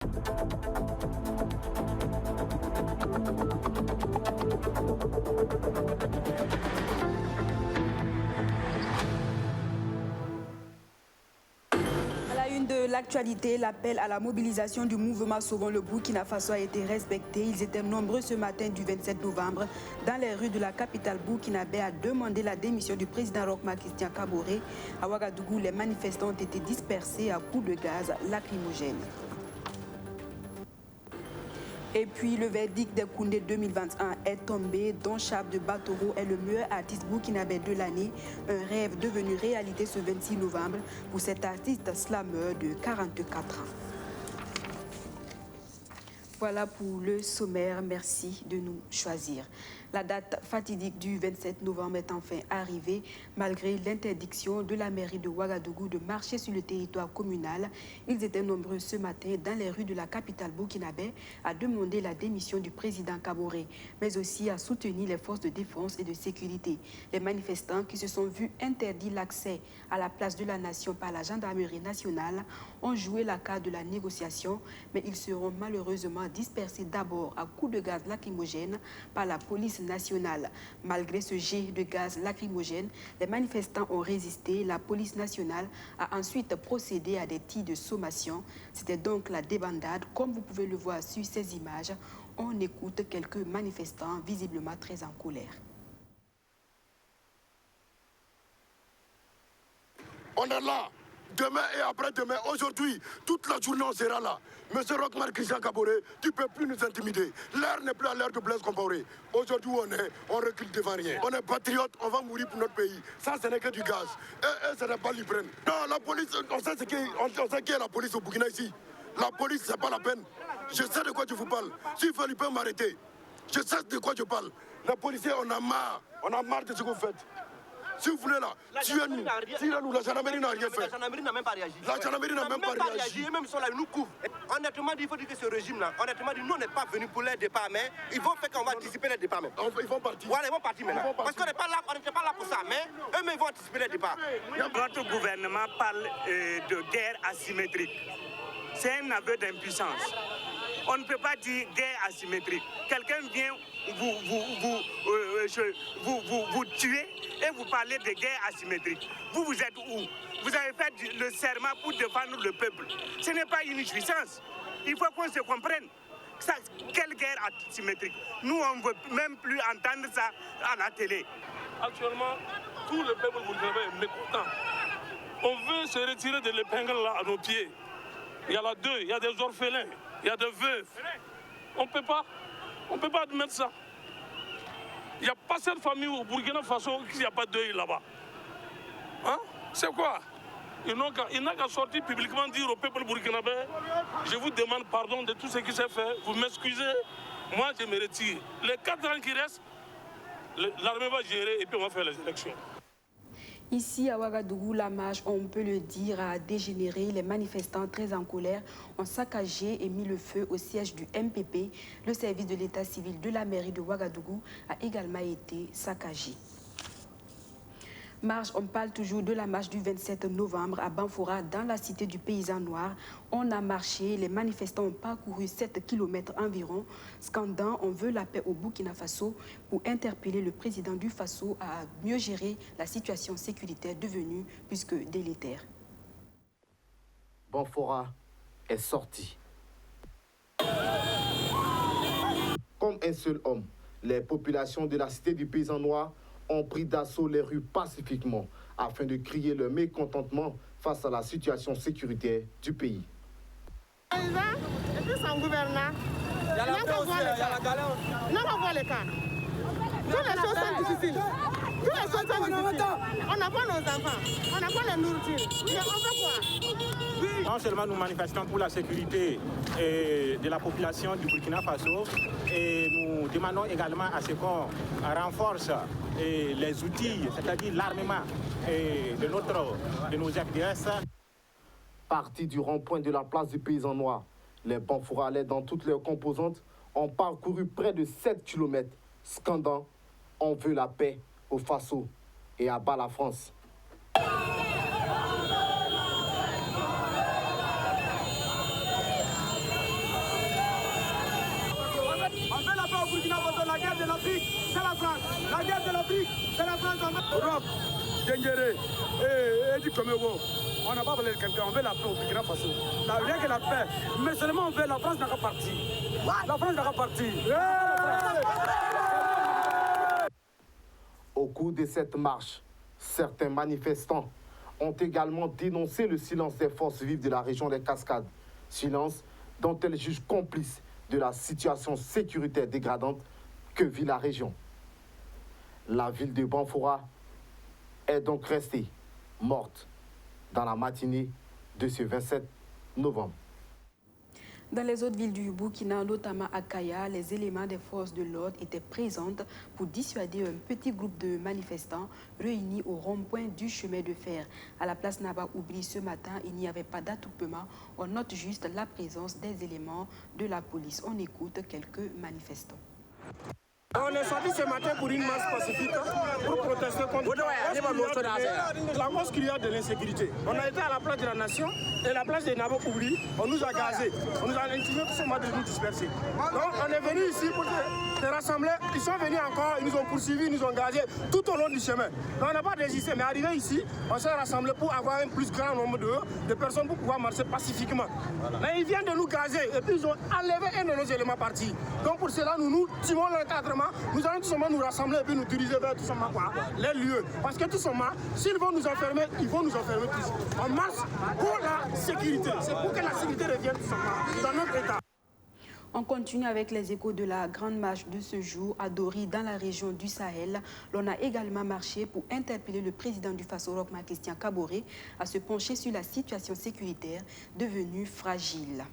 De l'actualité, l'appel à la mobilisation du mouvement Sauvons le Burkina Faso a été respecté. Ils étaient nombreux ce matin du 27 novembre dans les rues de la capitale burkinabé à demander la démission du président Roch Marc Christian Kaboré. À Ouagadougou, les manifestants ont été dispersés à coups de gaz lacrymogène. Et puis le verdict des Koundé 2021 est tombé. Don Chab de Batoro est le meilleur artiste burkinabé de l'année. Un rêve devenu réalité ce 26 novembre pour cet artiste slameur de 44 ans. Voilà pour le sommaire. Merci de nous choisir. La date fatidique du 27 novembre est enfin arrivée. Malgré l'interdiction de la mairie de Ouagadougou de marcher sur le territoire communal, ils étaient nombreux ce matin dans les rues de la capitale burkinabé à demander la démission du président Kaboré, mais aussi à soutenir les forces de défense et de sécurité. Les manifestants qui se sont vus interdire l'accès à la place de la nation par la gendarmerie nationale ont joué la carte de la négociation, mais ils seront malheureusement dispersés d'abord à coups de gaz lacrymogène par la police nationale. Malgré ce jet de gaz lacrymogène, les manifestants ont résisté. La police nationale a ensuite procédé à des tirs de sommation. C'était donc la débandade, comme vous pouvez le voir sur ces images. On écoute quelques manifestants visiblement très en colère. On est là. Demain et après-demain, aujourd'hui, toute la journée, on sera là. Monsieur Roch Marc Christian Kaboré, tu ne peux plus nous intimider. L'air n'est plus à l'air de Blaise Compaoré. Aujourd'hui, on recule devant rien. On est patriote, on va mourir pour notre pays. Ça, ce n'est que du gaz. Et ce n'est pas l'Ukraine. Non, la police, on sait qui est la police au Burkina ici. La police, c'est pas la peine. Je sais de quoi je vous parle. S'il faut, il peut m'arrêter. Je sais de quoi je parle. Les policiers, on a marre. On a marre de ce que vous faites. Si vous voulez là, tuez-nous. Tirez-nous. La gendarmerie n'a rien fait. La gendarmerie n'a même pas réagi. La gendarmerie n'a même pas réagi. Même ils sont là, ils nous couvrent. Honnêtement, il faut dire que ce régime-là, honnêtement, nous, on n'est pas venus pour leur départ, mais ils vont faire qu'on va anticiper leur départ même. Ils vont partir. Voilà, ils vont partir maintenant. Parce qu'on n'était pas là pour ça, mais eux-mêmes vont anticiper leur départ. Notre gouvernement parle de guerre asymétrique. C'est un aveu d'impuissance. On ne peut pas dire guerre asymétrique. Quelqu'un vient vous tuer et vous parlez de guerre asymétrique. Vous êtes où? Vous avez fait le serment pour défendre le peuple. Ce n'est pas une jouissance. Il faut qu'on se comprenne. Ça, quelle guerre asymétrique? Nous, on ne veut même plus entendre ça à la télé. Actuellement, tout le peuple burkinabé est mécontent. On veut se retirer de l'épingle là à nos pieds. Il y a la deuil, il y a des orphelins, il y a des veuves. On ne peut pas admettre ça. Il n'y a pas cette famille au Burkina Faso qu'il n'y a pas de deuil là-bas. Hein? C'est quoi? Il n'a qu'à sortir publiquement dire au peuple burkinabé, je vous demande pardon de tout ce qui s'est fait, vous m'excusez, moi je me retire. Les 4 ans qui restent, l'armée va gérer et puis on va faire les élections. Ici à Ouagadougou, la marche, on peut le dire, a dégénéré. Les manifestants très en colère ont saccagé et mis le feu au siège du MPP. Le service de l'état civil de la mairie de Ouagadougou a également été saccagé. Marche, on parle toujours de la marche du 27 novembre à Banfora, dans la cité du Paysan Noir. On a marché, les manifestants ont parcouru 7 km environ, scandant « On veut la paix au Burkina Faso » pour interpeller le président du Faso à mieux gérer la situation sécuritaire devenue plus que délétère. Banfora est sorti. Comme un seul homme, les populations de la cité du Paysan Noir ont pris d'assaut les rues pacifiquement afin de crier leur mécontentement face à la situation sécuritaire du pays. Et puis son gouverneur, on va voir les cas. Toutes les choses sont difficiles. On n'a pas nos enfants, on n'a pas la nourriture. Mais on veut quoi? Non seulement nous manifestons pour la sécurité de la population du Burkina Faso, et nous demandons également à ce qu'on renforce les outils, c'est-à-dire l'armement de nos FDS. Partis du rond-point de la place du Paysan Noir, les Banforalais dans toutes leurs composantes ont parcouru près de 7 km, scandant « On veut la paix » au Faso et à bas la France. l'Afrique, c'est la France. La guerre de l'Afrique, c'est la France. Europe, Dengere et du Congo. On n'a pas besoin de quelqu'un, on veut la paix au Burkina Faso. Rien que la paix. Mais seulement on veut la France n'a pas parti. La France n'a pas parti. Au cours de cette marche, certains manifestants ont également dénoncé le silence des forces vives de la région des Cascades. Silence dont elles jugent complices de la situation sécuritaire dégradante que vit la région. La ville de Banfora est donc restée morte dans la matinée de ce 27 novembre. Dans les autres villes du Burkina, notamment à Kaya, les éléments des forces de l'ordre étaient présents pour dissuader un petit groupe de manifestants réunis au rond-point du chemin de fer. À la place Naba Oubli ce matin, il n'y avait pas d'attroupement. On note juste la présence des éléments de la police. On écoute quelques manifestants. On est sorti ce matin pour une marche pacifique pour protester contre la cause qu'il y a de l'insécurité. On a été à la place de la Nation et la place de Nabo Oubli, on nous a gazés, on nous a intimidés tout ce mois de nous disperser. Donc on est venu ici pour se rassembler, ils sont venus encore, ils nous ont poursuivis, ils nous ont gazés tout au long du chemin. Donc on n'a pas résisté, mais arrivé ici, on s'est rassemblés pour avoir un plus grand nombre de personnes pour pouvoir marcher pacifiquement. Mais ils viennent de nous gazer et puis ils ont enlevé un de nos éléments partis. Donc pour cela, nous tirons l'encadrement. Nous allons tout simplement nous rassembler et puis nous diriger vers tout simplement les lieux. Parce que tout simplement, s'ils vont nous enfermer, ils vont nous enfermer tous. On marche pour la sécurité. C'est pour que la sécurité revienne tout simplement dans notre État. On continue avec les échos de la grande marche de ce jour à Dori, dans la région du Sahel. L'on a également marché pour interpeller le président du Faso, Roch Marc Christian Kaboré, à se pencher sur la situation sécuritaire devenue fragile.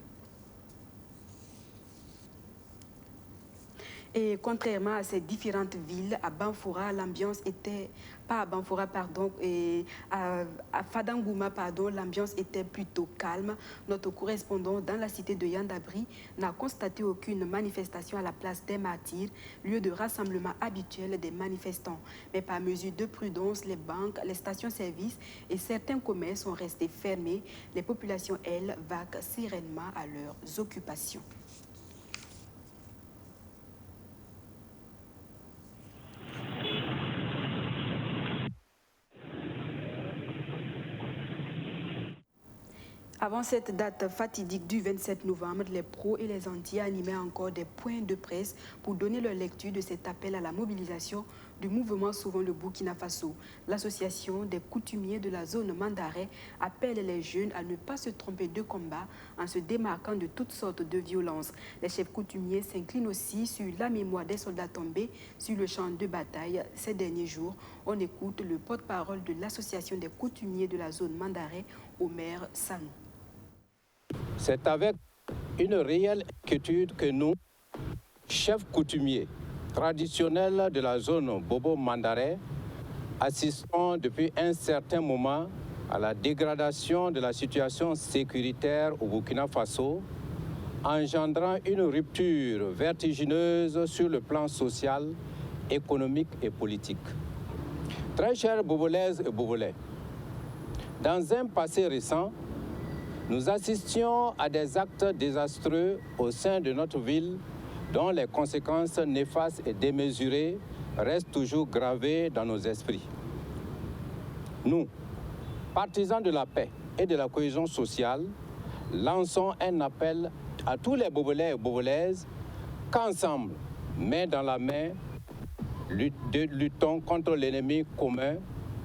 Et contrairement à ces différentes villes, à Banfora, l'ambiance était, pas à Banfora, pardon, et à Fadangouma, pardon, l'ambiance était plutôt calme. Notre correspondant dans la cité de Yandabri n'a constaté aucune manifestation à la place des Martyrs, lieu de rassemblement habituel des manifestants. Mais par mesure de prudence, les banques, les stations-service et certains commerces sont restés fermés. Les populations, elles, vaquent sereinement à leurs occupations. Avant cette date fatidique du 27 novembre, les pros et les anti animaient encore des points de presse pour donner leur lecture de cet appel à la mobilisation du mouvement Sauvons le Burkina Faso. L'association des coutumiers de la zone Mandarais appelle les jeunes à ne pas se tromper de combat en se démarquant de toutes sortes de violences. Les chefs coutumiers s'inclinent aussi sur la mémoire des soldats tombés sur le champ de bataille ces derniers jours. On écoute le porte-parole de l'association des coutumiers de la zone Mandarais, Omer Sanou. C'est avec une réelle inquiétude que nous, chefs coutumiers traditionnels de la zone Bobo-Mandarais, assistons depuis un certain moment à la dégradation de la situation sécuritaire au Burkina Faso, engendrant une rupture vertigineuse sur le plan social, économique et politique. Très chers Bobolaises et Bobolais, dans un passé récent, nous assistions à des actes désastreux au sein de notre ville dont les conséquences néfastes et démesurées restent toujours gravées dans nos esprits. Nous, partisans de la paix et de la cohésion sociale, lançons un appel à tous les Bobolais et Bobolaises qu'ensemble, main dans la main, luttons contre l'ennemi commun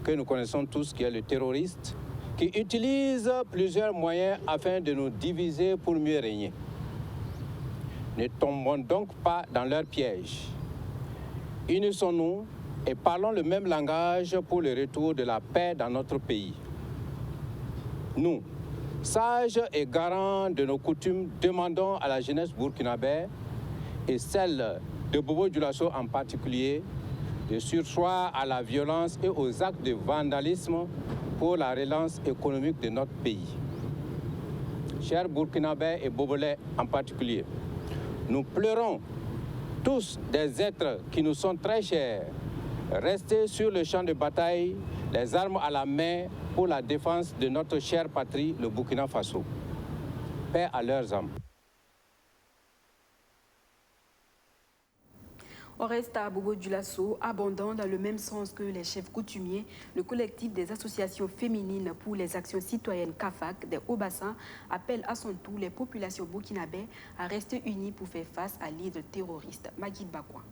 que nous connaissons tous, qui est le terroriste, qui utilise plusieurs moyens afin de nous diviser pour mieux régner. Ne tombons donc pas dans leur piège. Unissons-nous et parlons le même langage pour le retour de la paix dans notre pays. Nous, sages et garants de nos coutumes, demandons à la jeunesse burkinabé et celle de Bobo Dioulasso en particulier de surseoir à la violence et aux actes de vandalisme pour la relance économique de notre pays. Chers Burkinabés et Bobolais en particulier, nous pleurons tous des êtres qui nous sont très chers, restés sur le champ de bataille, les armes à la main pour la défense de notre chère patrie, le Burkina Faso. Paix à leurs âmes. On reste à Bobo-Dioulasso, abondant dans le même sens que les chefs coutumiers. Le collectif des associations féminines pour les actions citoyennes CAFAC des Hauts-Bassins appelle à son tour les populations burkinabées à rester unies pour faire face à l'hydre terroriste. Magid Bakwa.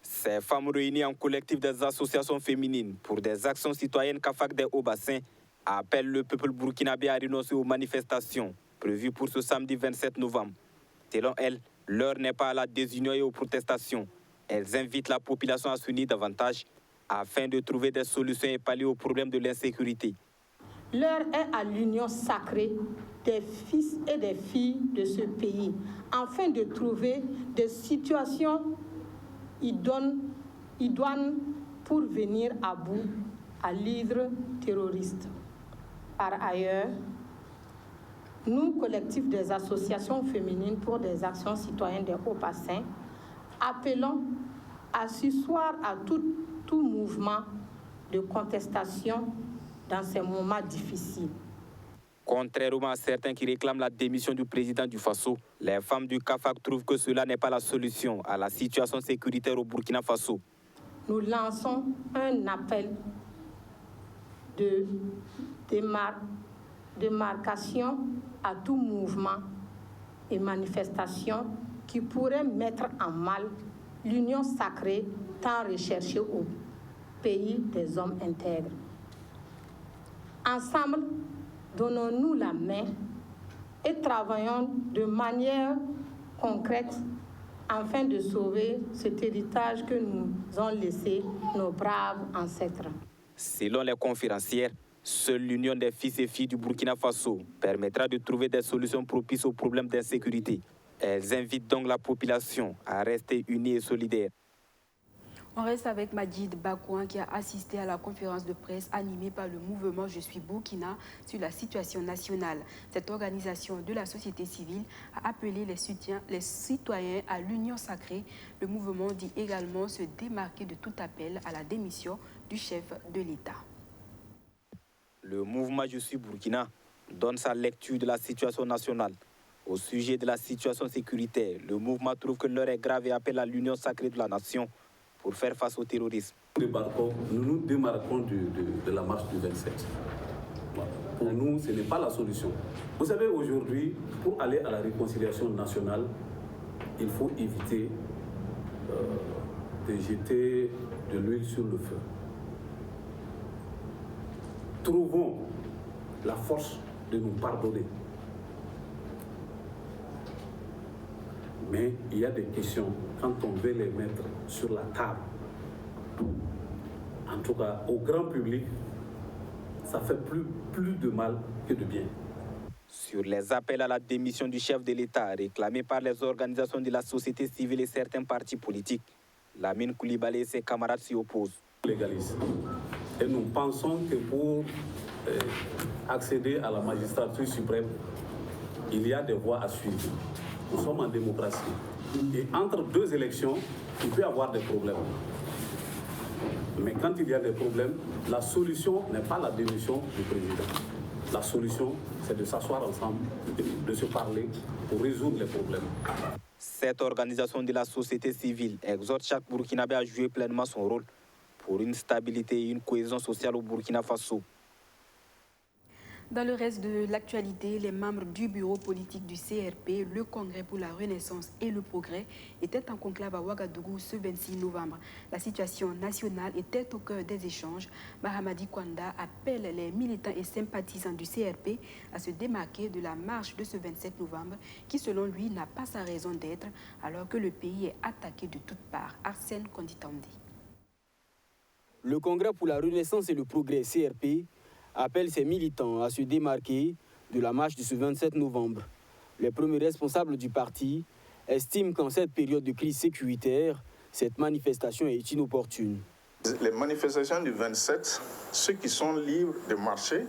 Ces femmes réunies en collectif des associations féminines pour des actions citoyennes CAFAC des Hauts-Bassins appellent le peuple burkinabé à renoncer aux manifestations prévues pour ce samedi 27 novembre. Selon elles, l'heure n'est pas à la désunion et aux protestations. Elles invitent la population à s'unir davantage afin de trouver des solutions et pallier aux problèmes de l'insécurité. L'heure est à l'union sacrée des fils et des filles de ce pays afin de trouver des situations idoines pour venir à bout à l'hydre terroriste. Par ailleurs, nous, collectifs des associations féminines pour des actions citoyennes des Hauts-Bassins, appelons à s'asseoir à tout mouvement de contestation dans ces moments difficiles. Contrairement à certains qui réclament la démission du président du Faso, les femmes du CAFAC trouvent que cela n'est pas la solution à la situation sécuritaire au Burkina Faso. Nous lançons un appel de démarcation à tout mouvement et manifestation qui pourrait mettre en mal l'union sacrée tant recherchée au pays des hommes intègres. Ensemble, donnons-nous la main et travaillons de manière concrète afin de sauver cet héritage que nous ont laissé nos braves ancêtres. Selon les conférencières, seule l'union des fils et filles du Burkina Faso permettra de trouver des solutions propices aux problèmes d'insécurité. Elles invitent donc la population à rester unie et solidaire. On reste avec Magid Bakouan qui a assisté à la conférence de presse animée par le mouvement Je suis Burkina sur la situation nationale. Cette organisation de la société civile a appelé les citoyens à l'union sacrée. Le mouvement dit également se démarquer de tout appel à la démission du chef de l'État. Le mouvement Je suis Burkina donne sa lecture de la situation nationale. Au sujet de la situation sécuritaire, le mouvement trouve que l'heure est grave et appelle à l'union sacrée de la nation pour faire face au terrorisme. Nous nous démarquons de la marche du 27. Pour nous, ce n'est pas la solution. Vous savez, aujourd'hui, pour aller à la réconciliation nationale, il faut éviter de jeter de l'huile sur le feu. Trouvons la force de nous pardonner. Mais il y a des questions, quand on veut les mettre sur la table, en tout cas au grand public, ça fait plus de mal que de bien. Sur les appels à la démission du chef de l'État réclamés par les organisations de la société civile et certains partis politiques, Lamine Coulibaly et ses camarades s'y opposent. Légaliste. Et nous pensons que pour accéder à la magistrature suprême, il y a des voies à suivre. Nous sommes en démocratie. Et entre deux élections, il peut y avoir des problèmes. Mais quand il y a des problèmes, la solution n'est pas la démission du président. La solution, c'est de s'asseoir ensemble, de se parler pour résoudre les problèmes. Cette organisation de la société civile exhorte chaque Burkinabé à jouer pleinement son rôle pour une stabilité et une cohésion sociale au Burkina Faso. Dans le reste de l'actualité, les membres du bureau politique du CRP, le Congrès pour la Renaissance et le Progrès, étaient en conclave à Ouagadougou ce 26 novembre. La situation nationale était au cœur des échanges. Mahamadi Kwanda appelle les militants et sympathisants du CRP à se démarquer de la marche de ce 27 novembre, qui selon lui n'a pas sa raison d'être, alors que le pays est attaqué de toutes parts. Arsène Konditandi. Le Congrès pour la Renaissance et le Progrès, CRP, appelle ses militants à se démarquer de la marche de ce 27 novembre. Les premiers responsables du parti estiment qu'en cette période de crise sécuritaire, cette manifestation est inopportune. Les manifestations du 27, ceux qui sont libres de marcher,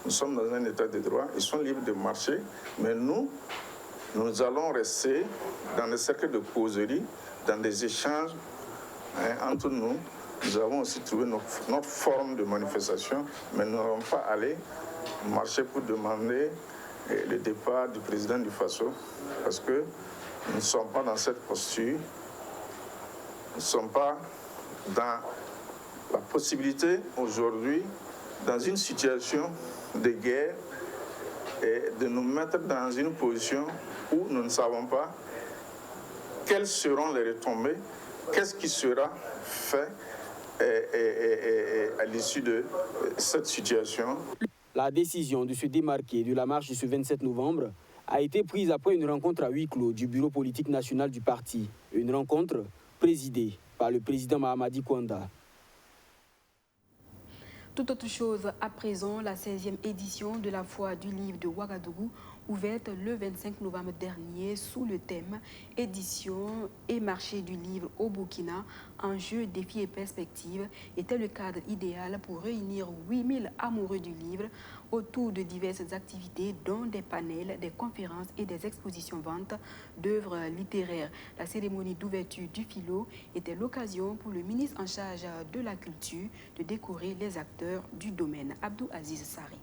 nous sommes dans un état de droit, ils sont libres de marcher, mais nous allons rester dans des cercles de causerie, dans des échanges entre nous. Nous avons aussi trouvé notre forme de manifestation, mais nous n'allons pas aller marcher pour demander le départ du président du Faso, parce que nous ne sommes pas dans cette posture ne sommes pas dans la possibilité aujourd'hui, dans une situation de guerre, et de nous mettre dans une position où nous ne savons pas quelles seront les retombées, qu'est-ce qui sera fait à l'issue de cette situation. La décision de se démarquer de la marche de ce 27 novembre a été prise après une rencontre à huis clos du bureau politique national du parti. Une rencontre présidée par le président Mahamadi Kwanda. Tout autre chose à présent, la 16e édition de la Foire du livre de Ouagadougou, ouverte le 25 novembre dernier sous le thème « Édition et marché du livre au Burkina, enjeux, défis et perspectives » était le cadre idéal pour réunir 8000 amoureux du livre autour de diverses activités dont des panels, des conférences et des expositions-ventes d'œuvres littéraires. La cérémonie d'ouverture du philo était l'occasion pour le ministre en charge de la culture de décorer les acteurs du domaine. Abdou Aziz Sari.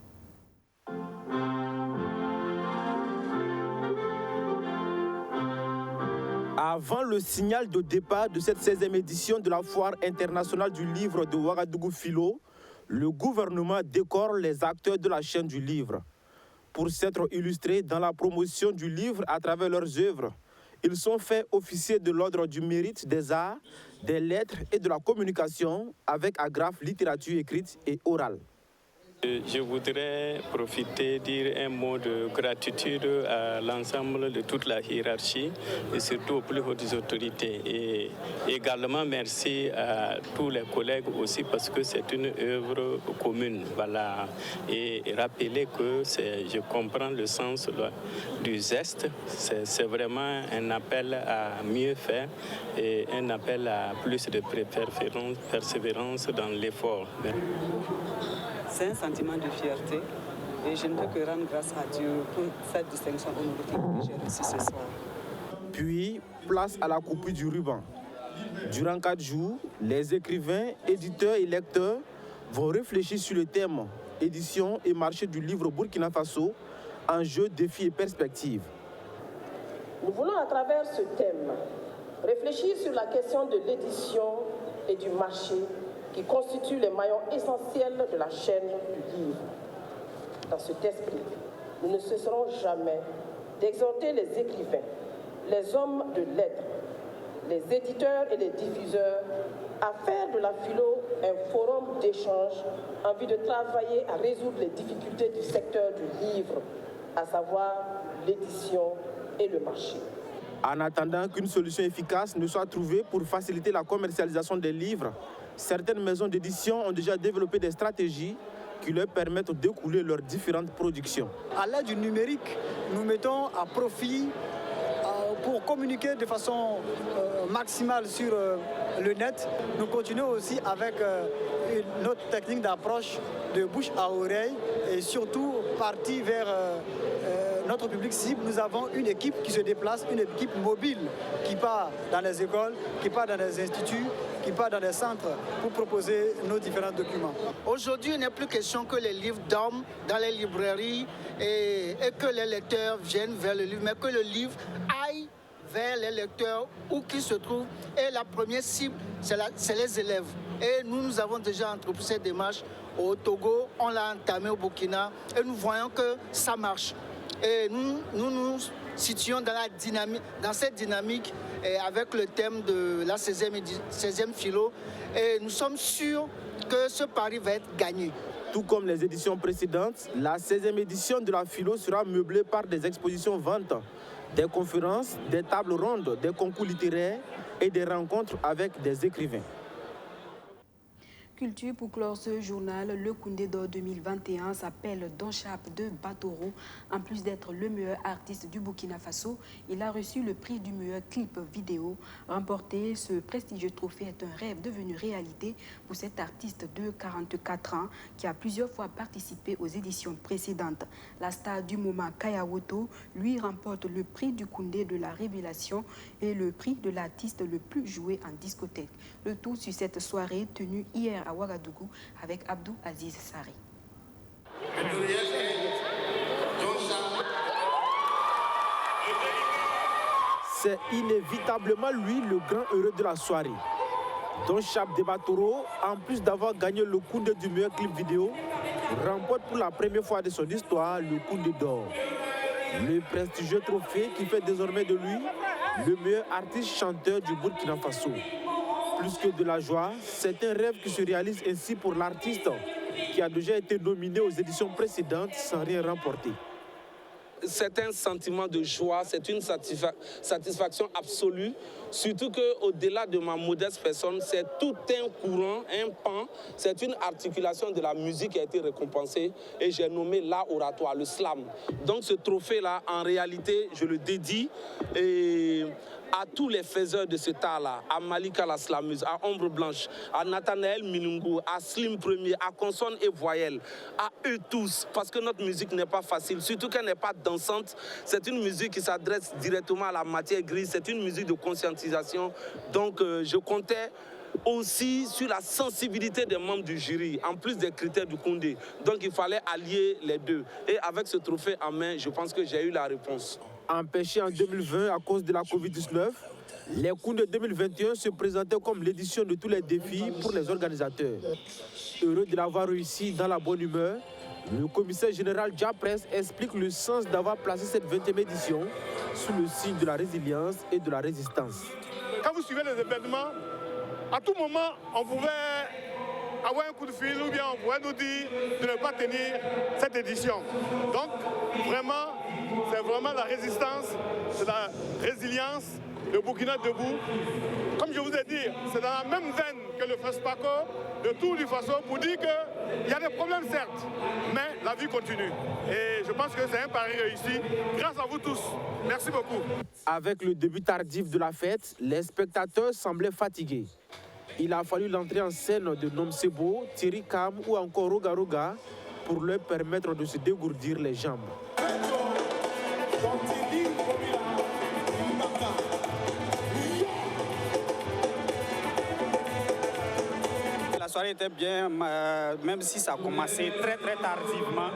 Avant le signal de départ de cette 16e édition de la Foire internationale du livre de Ouagadougou Philo, le gouvernement décore les acteurs de la chaîne du livre. Pour s'être illustrés dans la promotion du livre à travers leurs œuvres, ils sont faits officiers de l'ordre du mérite des arts, des lettres et de la communication avec agrafe littérature écrite et orale. Je voudrais profiter, dire un mot de gratitude à l'ensemble de toute la hiérarchie et surtout aux plus hautes autorités. Et également merci à tous les collègues aussi parce que c'est une œuvre commune. Voilà. Et rappeler que je comprends le sens du geste. C'est vraiment un appel à mieux faire et un appel à plus de persévérance dans l'effort. C'est un sentiment de fierté et je ne peux que rendre grâce à Dieu pour cette distinction honorifique que j'ai reçue ce soir. Puis, place à la coupure du ruban. Durant 4 jours, les écrivains, éditeurs et lecteurs vont réfléchir sur le thème « Édition et marché du livre Burkina Faso, enjeux, défis et perspectives ». Nous voulons à travers ce thème réfléchir sur la question de l'édition et du marché qui constituent les maillons essentiels de la chaîne du livre. Dans cet esprit, nous ne cesserons jamais d'exhorter les écrivains, les hommes de lettres, les éditeurs et les diffuseurs à faire de la philo un forum d'échange en vue de travailler à résoudre les difficultés du secteur du livre, à savoir l'édition et le marché. En attendant qu'une solution efficace ne soit trouvée pour faciliter la commercialisation des livres, certaines maisons d'édition ont déjà développé des stratégies qui leur permettent d'écouler leurs différentes productions. À l'aide du numérique, nous mettons à profit pour communiquer de façon maximale sur le net. Nous continuons aussi avec notre technique d'approche de bouche à oreille et surtout partie vers notre public cible. Nous avons une équipe qui se déplace, une équipe mobile qui part dans les écoles, qui part dans les instituts, qui part dans les centres pour proposer nos différents documents. Aujourd'hui, il n'est plus question que les livres dorment dans les librairies et que les lecteurs viennent vers le livre, mais que le livre aille vers les lecteurs où qu'ils se trouvent. Et la première cible, c'est les élèves. Et nous avons déjà entrepris cette démarche au Togo, on l'a entamé au Burkina et nous voyons que ça marche. Et nous nous situons dans cette dynamique et avec le thème de la 16e philo. Et nous sommes sûrs que ce pari va être gagné. Tout comme les éditions précédentes, la 16e édition de la philo sera meublée par des expositions-ventes, des conférences, des tables rondes, des concours littéraires et des rencontres avec des écrivains. Culture pour clore ce journal, le Koundé d'or 2021 s'appelle Don Chap de Batoro. En plus d'être le meilleur artiste du Burkina Faso, il a reçu le prix du meilleur clip vidéo. Remporter ce prestigieux trophée est un rêve devenu réalité pour cet artiste de 44 ans qui a plusieurs fois participé aux éditions précédentes. La star du moment, Kaya Woto, lui remporte le prix du Koundé de la révélation et le prix de l'artiste le plus joué en discothèque. Le tout sur cette soirée tenue hier à Ouagadougou avec Abdou Aziz Sari. C'est inévitablement lui le grand heureux de la soirée. dont Chab Debatoro, en plus d'avoir gagné le Koundé du meilleur clip vidéo, remporte pour la première fois de son histoire le Koundé d'or. Le prestigieux trophée qui fait désormais de lui le meilleur artiste chanteur du Burkina Faso. Plus que de la joie, c'est un rêve qui se réalise ainsi pour l'artiste qui a déjà été nominé aux éditions précédentes sans rien remporter. C'est un sentiment de joie, c'est une satisfaction absolue, surtout qu'au-delà de ma modeste personne, c'est tout un courant, un pan, c'est une articulation de la musique qui a été récompensée et j'ai nommé l'art oratoire, le slam. Donc ce trophée-là, en réalité, je le dédie à tous les faiseurs de cet art-là, à Malika la slameuse, à Ombre Blanche, à Nathanaël Minungu, à Slim Premier, à Consonne et Voyelle, à eux tous, parce que notre musique n'est pas facile, surtout qu'elle n'est pas dansante. C'est une musique qui s'adresse directement à la matière grise, c'est une musique de conscientisation. Donc je comptais aussi sur la sensibilité des membres du jury, en plus des critères du Koundé. Donc il fallait allier les deux. Et avec ce trophée en main, je pense que j'ai eu la réponse. Empêché en 2020 à cause de la Covid-19, les Koundé 2021 se présentaient comme l'édition de tous les défis pour les organisateurs. Heureux de l'avoir réussi dans la bonne humeur, le commissaire général Diapresse explique le sens d'avoir placé cette 20e édition sous le signe de la résilience et de la résistance. Quand vous suivez les événements, à tout moment, on pouvait avoir un coup de fil ou bien on pourrait nous dire de ne pas tenir cette édition. Donc, vraiment, c'est vraiment la résistance, c'est la résilience, le Burkina debout. Comme je vous ai dit, c'est dans la même veine que le FESPACO, le Tour du Faso, pour dire qu'il y a des problèmes certes, mais la vie continue. Et je pense que c'est un pari réussi, grâce à vous tous. Merci beaucoup. Avec le début tardif de la fête, les spectateurs semblaient fatigués. Il a fallu l'entrée en scène de Nom Sebo, Thierry Kam ou encore Roga Roga pour leur permettre de se dégourdir les jambes. La soirée était bien, même si ça a commencé très tardivement.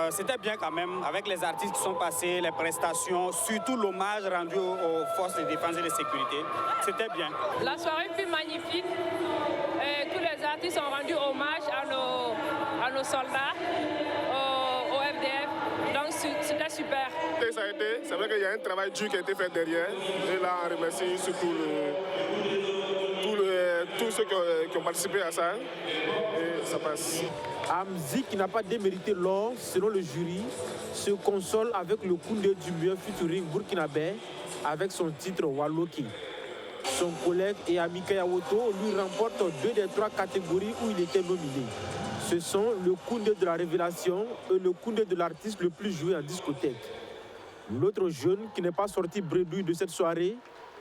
C'était bien quand même, avec les artistes qui sont passés, les prestations, surtout l'hommage rendu aux forces de défense et de sécurité. C'était bien. La soirée fut magnifique. Tous les artistes ont rendu hommage à nos soldats, au FDF. Donc c'était super. C'est vrai qu'il y a un travail dur qui a été fait derrière. Et là, on remercie surtout tous ceux qui ont participé à ça. Et ça passe. Amzi, qui n'a pas démérité l'or, selon le jury, se console avec le Koundé du meilleur featuring burkinabé avec son titre Waloki. Son collègue et ami Kayawoto lui remporte 2 des 3 catégories où il était nominé. Ce sont le Koundé de la révélation et le Koundé de l'artiste le plus joué en discothèque. L'autre jeune qui n'est pas sorti bredouille de cette soirée,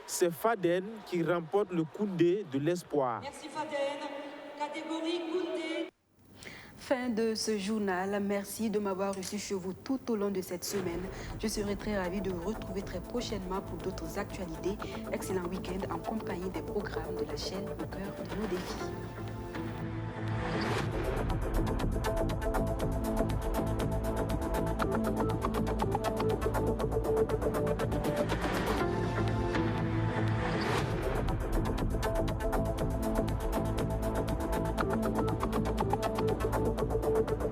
c'est Faden qui remporte le Koundé de l'espoir. Merci Faden, catégorie Koundé. Fin de ce journal. Merci de m'avoir reçu chez vous tout au long de cette semaine. Je serai très ravie de vous retrouver très prochainement pour d'autres actualités. Excellent week-end en compagnie des programmes de la chaîne au cœur de nos défis.